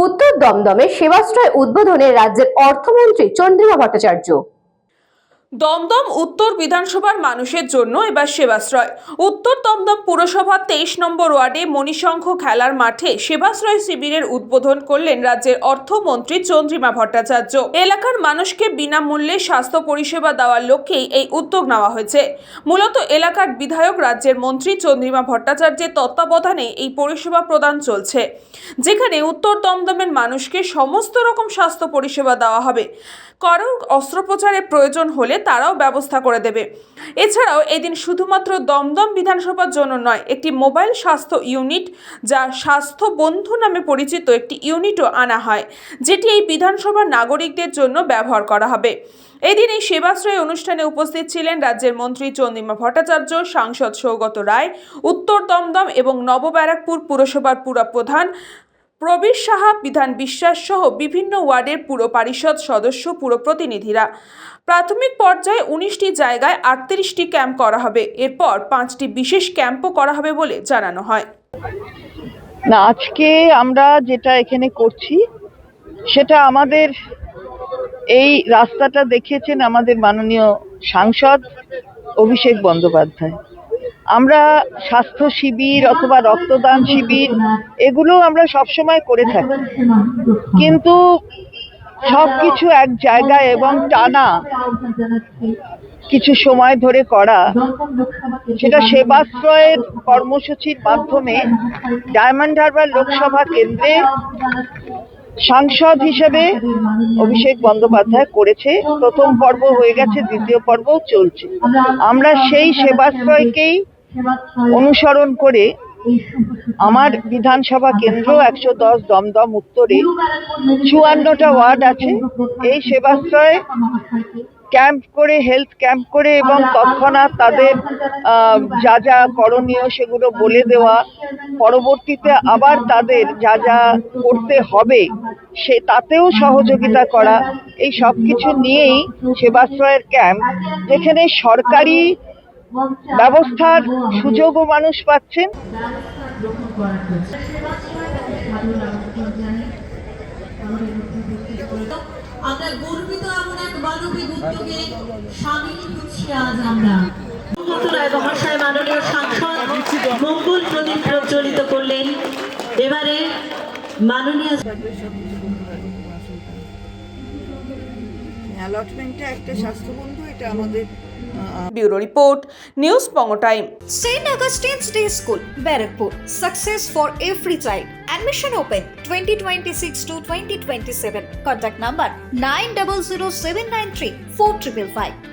উত্তর দমদমে সেবাশ্রয় উদ্বোধনে রাজ্যের অর্থমন্ত্রী চন্দ্রিমা ভট্টাচার্য। দমদম উত্তর বিধানসভার মানুষের জন্য এবার সেবাশ্রয়। উত্তর দমদম পুরসভার 23 নম্বর ওয়ার্ডে মণিশঙ্খ খেলার মাঠে সেবাশ্রয় শিবিরের উদ্বোধন করলেন রাজ্যের অর্থমন্ত্রী চন্দ্রিমা ভট্টাচার্য। এলাকার মানুষকে বিনামূল্যে স্বাস্থ্য পরিষেবা দেওয়ার লক্ষ্যেই এই উদ্যোগ নেওয়া হয়েছে। মূলত এলাকার বিধায়ক রাজ্যের মন্ত্রী চন্দ্রিমা ভট্টাচার্যের তত্ত্বাবধানে এই পরিষেবা প্রদান চলছে, যেখানে উত্তর দমদমের মানুষকে সমস্ত রকম স্বাস্থ্য পরিষেবা দেওয়া হবে। কারো অস্ত্রোপচারের প্রয়োজন হলে তারাও ব্যবস্থা করে দেবে। এছাড়াও এদিন শুধুমাত্র দমদম বিধানসভার জন্য নয়, একটি মোবাইল স্বাস্থ্য ইউনিট, যা স্বাস্থ্য বন্ধু নামে পরিচিত একটি ইউনিটও আনা হয়, যেটি এই বিধানসভার নাগরিকদের জন্য ব্যবহার করা হবে। এদিন এই সেবাশ্রয় অনুষ্ঠানে উপস্থিত ছিলেন রাজ্যের মন্ত্রী চন্দ্রিমা ভট্টাচার্য, সাংসদ সৌগত রায়, উত্তর দমদম এবং নবব্যারাকপুর পুরসভার পুরপ্রধান প্রবীর সাহা, বিধান বিশ্বাস সহ বিভিন্ন ওয়ার্ডের পুর পরিষদ সদস্য, পুর প্রতিনিধিরা। প্রাথমিক পর্যায়ে 19টি জায়গায় 38টি ক্যাম্প করা হবে। এরপর 5টি বিশেষ ক্যাম্পও করা হবে বলে জানানো হয়। না, আজকে আমরা যেটা এখানে করছি সেটা আমাদের এই রাস্তাটা দেখিয়েছেন আমাদের মাননীয় সাংসদ অভিষেক বন্দ্যোপাধ্যায়। আমরা স্বাস্থ্য শিবির অথবা রক্তদান শিবির এগুলো আমরা সবসময় করে থাকি, কিন্তু সবকিছু এক জায়গায় এবং টানা কিছু সময় ধরে করা, সেটা সেবাশ্রয়ের কর্মসূচির মাধ্যমে ডায়মন্ড হারবার লোকসভা কেন্দ্রে সাংসদ হিসেবে অভিষেক বন্দ্যোপাধ্যায় করেছে। প্রথম পর্ব হয়ে গেছে, দ্বিতীয় পর্বও চলছে। আমরা সেই সেবাশ্রয়কেই অনুসরণ করে আমার বিধানসভা কেন্দ্র 110 দমদম উত্তরে 54টা ওয়ার্ড আছে, এই সেবাশ্রয়ে ক্যাম্প করে, হেলথ ক্যাম্প করে এবং তৎক্ষণাৎ তাদের যা যা করণীয় সেগুলো বলে দেওয়া, পরবর্তীতে আবার তাদের যা যা করতে হবে সে তাতেও সহযোগিতা করা, এই সব কিছু নিয়েই সেবাশ্রয়ের ক্যাম্প, যেখানে সরকারি ব্যবস্থার সুযোগও মানুষ পাচ্ছেন। আমরা গর্বিত এমন এক মানবিক উদ্যোগে সামিল হচ্ছি আজ আমরা। মহাশয় মাননীয় সাংসদ মঙ্গল প্রদীপ প্রজ্বলিত করলেন। এবারে মাননীয় অ্যালটমেন্টটা একটা স্বাস্থ্যবন্ধু, এটা আমাদের ব্যুরো রিপোর্ট, নিউজ পঙ্গ time. St. Augustine's Day School, Barakpur. Success for every child. Admission open 2026 to 2027. Contact number 900793 4555.